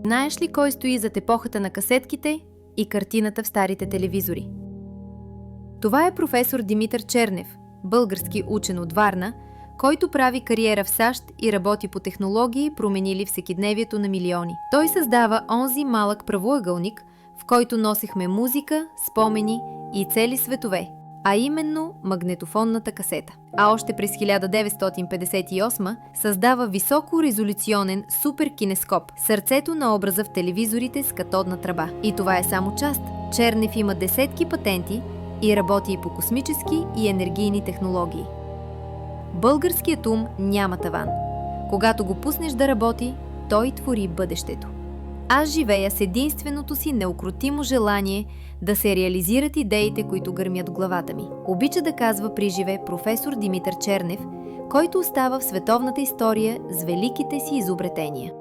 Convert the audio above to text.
Знаеш ли кой стои зад епохата на касетките и картината в старите телевизори? Това е професор Димитър Чернев, български учен от Варна, който прави кариера в САЩ и работи по технологии, променили всекидневието на милиони. Той създава онзи малък правоъгълник, в който носихме музика, спомени и цели светове, а именно магнетофонната касета. А още през 1958 създава високорезолюционен суперкинескоп, сърцето на образа в телевизорите с катодна тръба. И това е само част. Чернев има десетки патенти и работи и по космически и енергийни технологии. Българският ум няма таван. Когато го пуснеш да работи, той твори бъдещето. Аз живея с единственото си неукротимо желание да се реализират идеите, които гърмят в главата ми. Обича да казва приживе професор Димитър Чернев, който остава в световната история с великите си изобретения.